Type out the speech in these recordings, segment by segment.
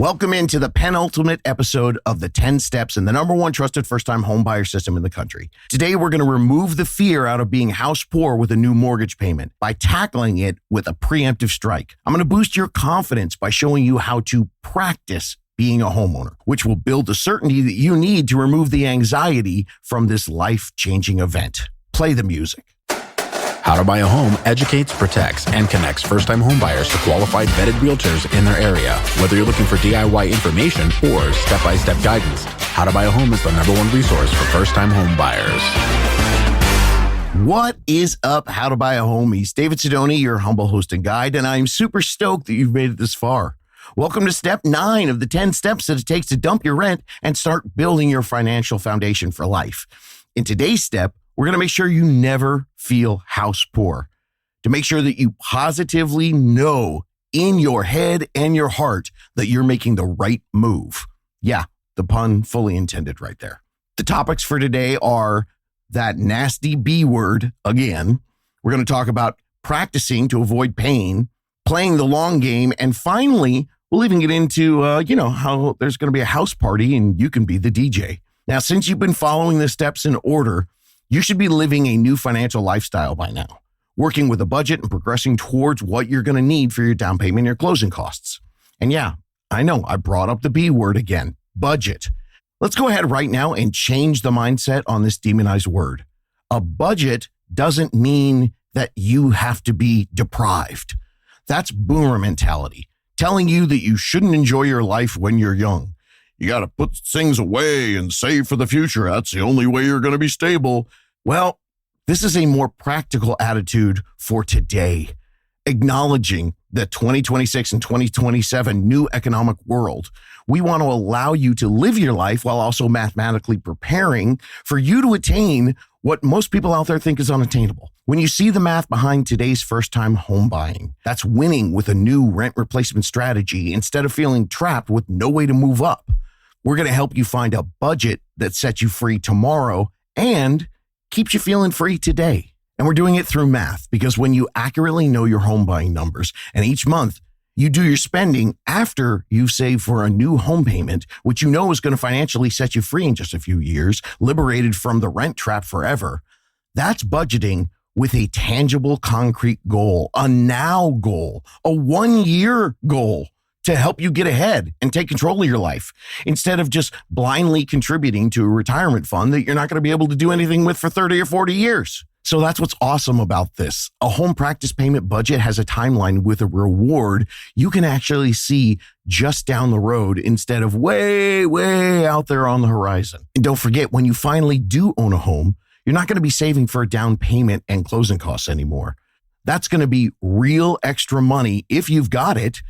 Welcome into the penultimate episode of the 10 steps in the number one trusted first-time homebuyer system in the country. Today, we're going to remove the fear out of being house poor with a new mortgage payment by tackling it with a preemptive strike. I'm going to boost your confidence by showing you how to practice being a homeowner, which will build the certainty that you need to remove the anxiety from this life-changing event. Play the music. How to Buy a Home educates, protects, and connects first-time homebuyers to qualified vetted realtors in their area. Whether you're looking for DIY information or step-by-step guidance, How to Buy a Home is the number one resource for first-time homebuyers. What is up, How to Buy a Homies? David Sidoni, your humble host and guide, and I'm super stoked that you've made it this far. Welcome to step 9 of the 10 steps that it takes to dump your rent and start building your financial foundation for life. In today's step, we're going to make sure you never feel house poor, to make sure that you positively know in your head and your heart that you're making the right move. Yeah, the pun fully intended right there. The topics for today are that nasty B word again. We're going to talk about practicing to avoid pain, playing the long game, and finally, we'll even get into, how there's going to be a house party and you can be the DJ. Now, since you've been following the steps in order, you should be living a new financial lifestyle by now, working with a budget and progressing towards what you're going to need for your down payment and your closing costs. And yeah, I know I brought up the B word again, budget. Let's go ahead right now and change the mindset on this demonized word. A budget doesn't mean that you have to be deprived. That's boomer mentality, telling you that you shouldn't enjoy your life when you're young. You got to put things away and save for the future. That's the only way you're going to be stable. Well, this is a more practical attitude for today, acknowledging the 2026 and 2027 new economic world. We want to allow you to live your life while also mathematically preparing for you to attain what most people out there think is unattainable. When you see the math behind today's first-time home buying, that's winning with a new rent replacement strategy instead of feeling trapped with no way to move up. We're going to help you find a budget that sets you free tomorrow and keeps you feeling free today. And we're doing it through math because when you accurately know your home buying numbers and each month you do your spending after you save for a new home payment, which you know is going to financially set you free in just a few years, liberated from the rent trap forever, that's budgeting with a tangible, concrete goal, a now goal, a 1-year goal to help you get ahead and take control of your life instead of just blindly contributing to a retirement fund that you're not going to be able to do anything with for 30 or 40 years. So that's what's awesome about this. A home practice payment budget has a timeline with a reward you can actually see just down the road instead of way, way out there on the horizon. And don't forget, when you finally do own a home, you're not going to be saving for a down payment and closing costs anymore. That's going to be real extra money if you've got it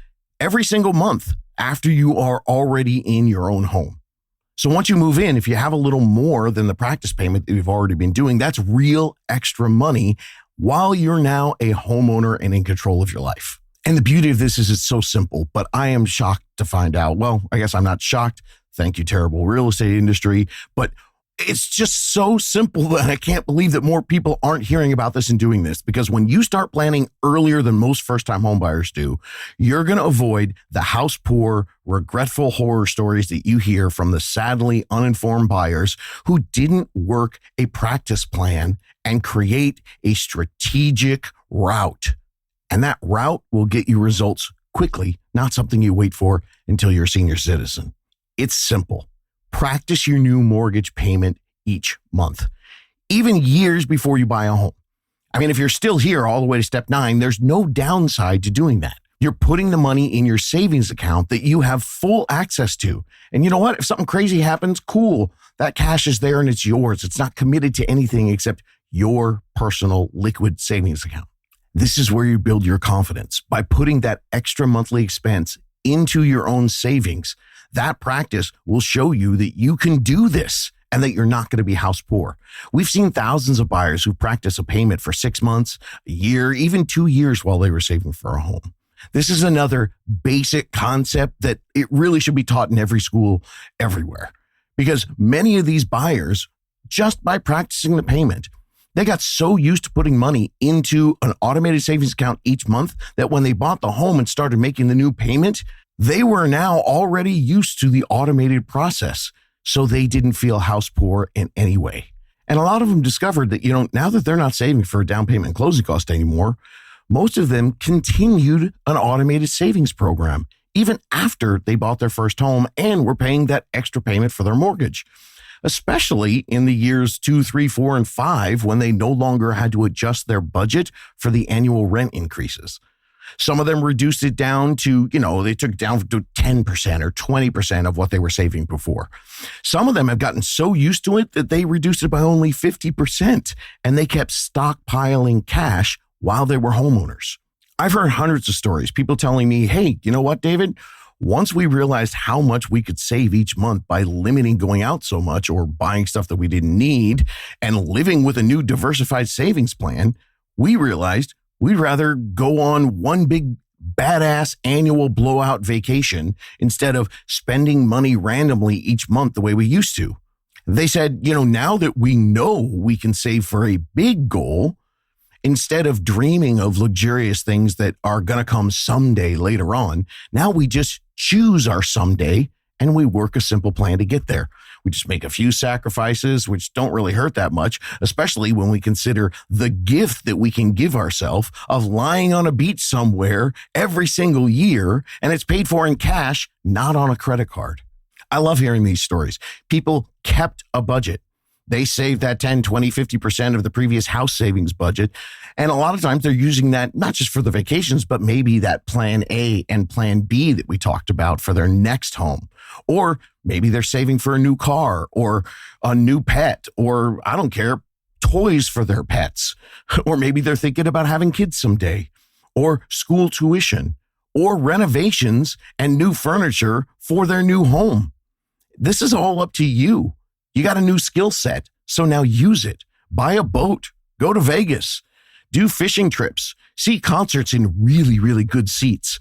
every single month after you are already in your own home. So once you move in, if you have a little more than the practice payment that you've already been doing, that's real extra money while you're now a homeowner and in control of your life. And the beauty of this is it's so simple, but I am shocked to find out. Well, I guess I'm not shocked. Thank you, terrible real estate industry. But it's just so simple that I can't believe that more people aren't hearing about this and doing this. Because when you start planning earlier than most first-time homebuyers do, you're going to avoid the house poor, regretful horror stories that you hear from the sadly uninformed buyers who didn't work a practice plan and create a strategic route. And that route will get you results quickly, not something you wait for until you're a senior citizen. It's simple. Practice your new mortgage payment each month, even years before you buy a home. I mean, if you're still here all the way to step 9, there's no downside to doing that. You're putting the money in your savings account that you have full access to. And you know what? If something crazy happens, cool. That cash is there and it's yours. It's not committed to anything except your personal liquid savings account. This is where you build your confidence by putting that extra monthly expense into your own savings. That practice will show you that you can do this and that you're not going to be house poor. We've seen thousands of buyers who practice a payment for 6 months, a year, even 2 years while they were saving for a home. This is another basic concept that it really should be taught in every school everywhere, because many of these buyers, just by practicing the payment, they got so used to putting money into an automated savings account each month that when they bought the home and started making the new payment, They were now already used to the automated process, so they didn't feel house poor in any way. And a lot of them discovered that, now that they're not saving for a down payment and closing cost anymore, most of them continued an automated savings program, even after they bought their first home and were paying that extra payment for their mortgage, especially in the years 2, 3, 4, and 5, when they no longer had to adjust their budget for the annual rent increases. Some of them reduced it down to, they took it down to 10% or 20% of what they were saving before. Some of them have gotten so used to it that they reduced it by only 50%, and they kept stockpiling cash while they were homeowners. I've heard hundreds of stories, people telling me, hey, you know what, David? Once we realized how much we could save each month by limiting going out so much or buying stuff that we didn't need and living with a new diversified savings plan, we realized we'd rather go on one big badass annual blowout vacation instead of spending money randomly each month the way we used to. They said, now that we know we can save for a big goal, instead of dreaming of luxurious things that are going to come someday later on, now we just choose our someday and we work a simple plan to get there. We just make a few sacrifices, which don't really hurt that much, especially when we consider the gift that we can give ourselves of lying on a beach somewhere every single year, and it's paid for in cash, not on a credit card. I love hearing these stories. People kept a budget. They saved that 10, 20, 50% of the previous house savings budget. And a lot of times they're using that not just for the vacations, but maybe that plan A and plan B that we talked about for their next home. Or maybe they're saving for a new car or a new pet, or I don't care, toys for their pets. Or maybe they're thinking about having kids someday, or school tuition, or renovations and new furniture for their new home. This is all up to you. You got a new skill set, so now use it. Buy a boat, go to Vegas, do fishing trips, see concerts in really, really good seats.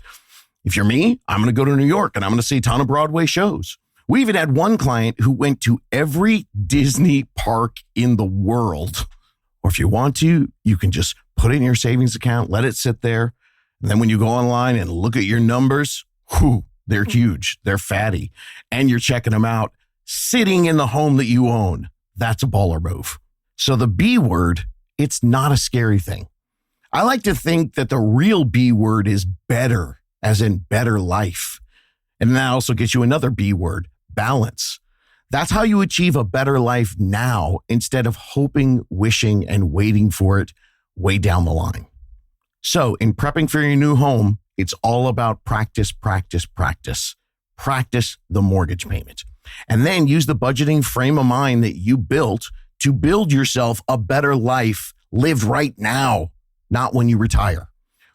If you're me, I'm going to go to New York and I'm going to see a ton of Broadway shows. We even had one client who went to every Disney park in the world. Or if you want to, you can just put it in your savings account, let it sit there. And then when you go online and look at your numbers, they're huge, they're fatty, and you're checking them out sitting in the home that you own. That's a baller move. So the B word, it's not a scary thing. I like to think that the real B word is better, as in better life. And that also gets you another B word, balance. That's how you achieve a better life now instead of hoping, wishing, and waiting for it way down the line. So in prepping for your new home, it's all about practice, practice, practice. Practice the mortgage payment. And then use the budgeting frame of mind that you built to build yourself a better life lived right now, not when you retire.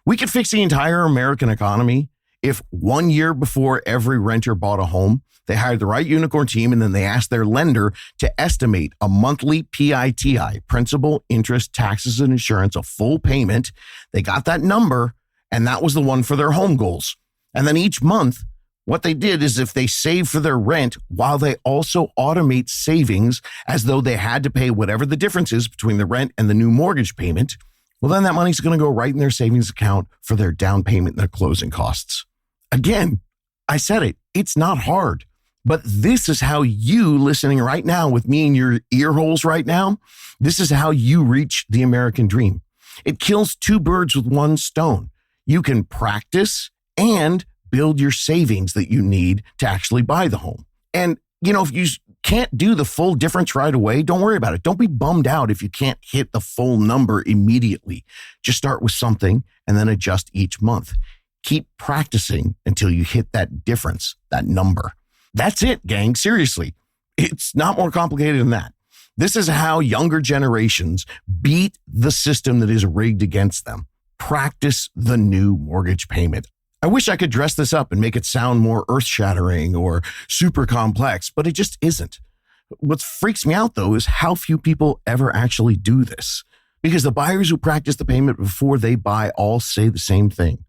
We could fix the entire American economy if 1 year before every renter bought a home, they hired the right unicorn team and then they asked their lender to estimate a monthly PITI, principal, interest, taxes, and insurance, a full payment. They got that number, and that was the one for their home goals. And then each month, what they did is if they save for their rent while they also automate savings as though they had to pay whatever the difference is between the rent and the new mortgage payment, well, then that money's going to go right in their savings account for their down payment and their closing costs. Again, I said it, it's not hard, but this is how you listening right now with me in your ear holes right now, this is how you reach the American dream. It kills two birds with one stone. You can practice and build your savings that you need to actually buy the home. And, if you can't do the full difference right away, don't worry about it. Don't be bummed out if you can't hit the full number immediately. Just start with something and then adjust each month. Keep practicing until you hit that difference, that number. That's it, gang. Seriously. It's not more complicated than that. This is how younger generations beat the system that is rigged against them. Practice the new mortgage payment. I wish I could dress this up and make it sound more earth-shattering or super complex, but it just isn't. What freaks me out, though, is how few people ever actually do this. Because the buyers who practice the payment before they buy all say the same thing.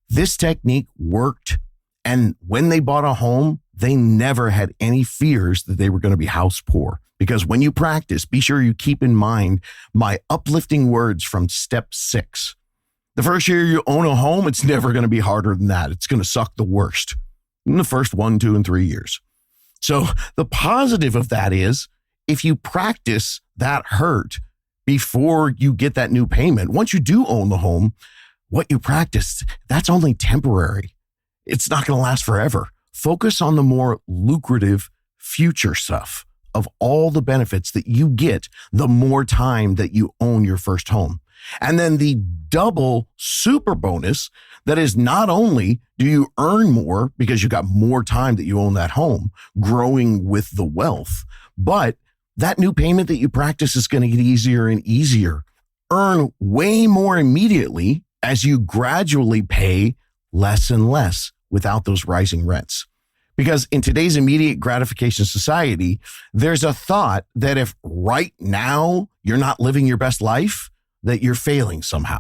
This technique worked, and when they bought a home, they never had any fears that they were going to be house poor. Because when you practice, be sure you keep in mind my uplifting words from step 6. The first year you own a home, it's never going to be harder than that. It's going to suck the worst in the first 1, 2, and 3 years. So the positive of that is if you practice that hurt before you get that new payment, once you do own the home, what you practice, that's only temporary. It's not going to last forever. Focus on the more lucrative future stuff of all the benefits that you get the more time that you own your first home. And then the double super bonus that is not only do you earn more because you got more time that you own that home, growing with the wealth, but that new payment that you practice is going to get easier and easier. Earn way more immediately as you gradually pay less and less without those rising rents. Because in today's immediate gratification society, there's a thought that if right now you're not living your best life, that you're failing somehow.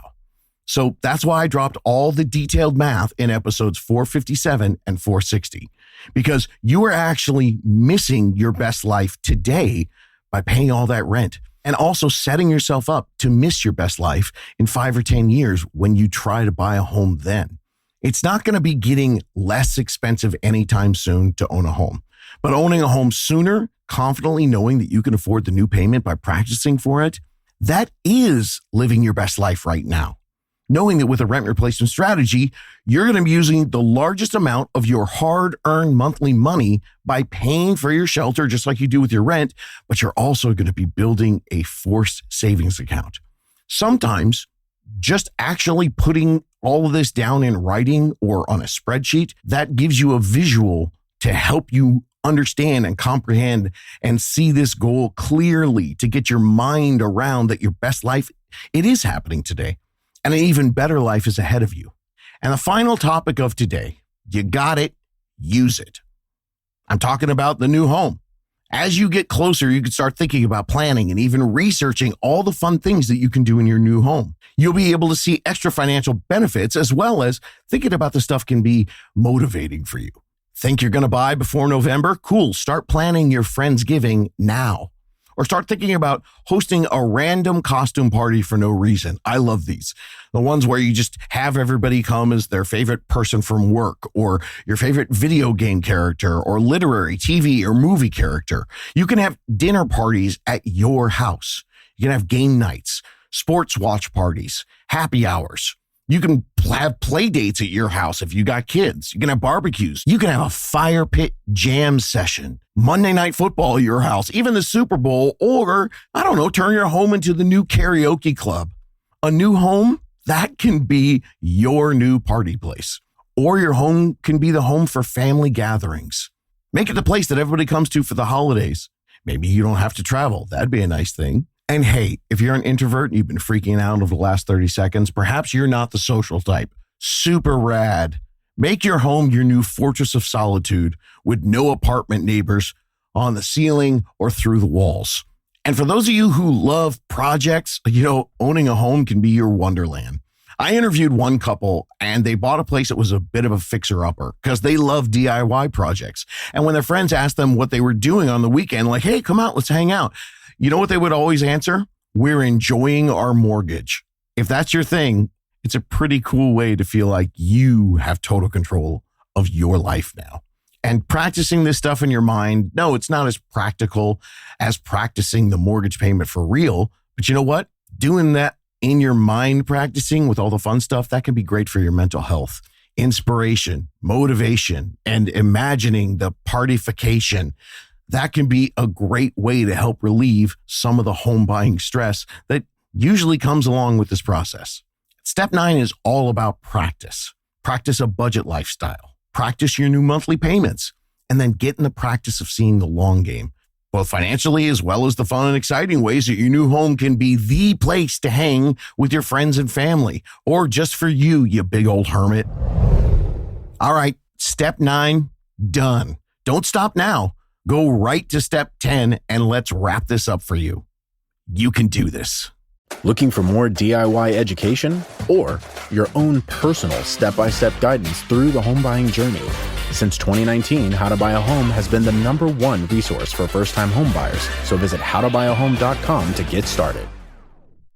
So that's why I dropped all the detailed math in episodes 457 and 460, because you are actually missing your best life today by paying all that rent and also setting yourself up to miss your best life in 5 or 10 years when you try to buy a home then. It's not going to be getting less expensive anytime soon to own a home, but owning a home sooner, confidently knowing that you can afford the new payment by practicing for it, that is living your best life right now. Knowing that with a rent replacement strategy, you're going to be using the largest amount of your hard-earned monthly money by paying for your shelter, just like you do with your rent, but you're also going to be building a forced savings account. Sometimes just actually putting all of this down in writing or on a spreadsheet, that gives you a visual to help you understand and comprehend and see this goal clearly, to get your mind around that your best life, it is happening today, and an even better life is ahead of you. And the final topic of today, you got it, use it. I'm talking about the new home. As you get closer, you can start thinking about planning and even researching all the fun things that you can do in your new home. You'll be able to see extra financial benefits, as well as thinking about the stuff can be motivating for you. Think you're going to buy before November? Cool. Start planning your Friendsgiving now. Or start thinking about hosting a random costume party for no reason. I love these. The ones where you just have everybody come as their favorite person from work, or your favorite video game character, or literary, TV, or movie character. You can have dinner parties at your house. You can have game nights, sports watch parties, happy hours. You can have play dates at your house if you got kids. You can have barbecues. You can have a fire pit jam session, Monday Night Football at your house, even the Super Bowl, or, I don't know, turn your home into the new karaoke club. A new home, that can be your new party place. Or your home can be the home for family gatherings. Make it the place that everybody comes to for the holidays. Maybe you don't have to travel. That'd be a nice thing. And hey, if you're an introvert and you've been freaking out over the last 30 seconds, perhaps you're not the social type. Super rad. Make your home your new fortress of solitude with no apartment neighbors on the ceiling or through the walls. And for those of you who love projects, owning a home can be your wonderland. I interviewed one couple and they bought a place that was a bit of a fixer-upper because they love DIY projects. And when their friends asked them what they were doing on the weekend, like, hey, come out, let's hang out. You know what they would always answer? We're enjoying our mortgage. If that's your thing, it's a pretty cool way to feel like you have total control of your life now. And practicing this stuff in your mind, no, it's not as practical as practicing the mortgage payment for real. But you know what? Doing that in your mind, practicing with all the fun stuff, that can be great for your mental health. Inspiration, motivation, and imagining the partification. That can be a great way to help relieve some of the home buying stress that usually comes along with this process. Step 9 is all about practice. Practice a budget lifestyle. Practice your new monthly payments, and then get in the practice of seeing the long game, both financially as well as the fun and exciting ways that your new home can be the place to hang with your friends and family, or just for you, you big old hermit. All right, step 9, done. Don't stop now. Go right to step 10 and let's wrap this up for you. You can do this. Looking for more DIY education or your own personal step-by-step guidance through the home buying journey? Since 2019, How to Buy a Home has been the #1 resource for first-time homebuyers. So visit howtobuyaHome.com to get started.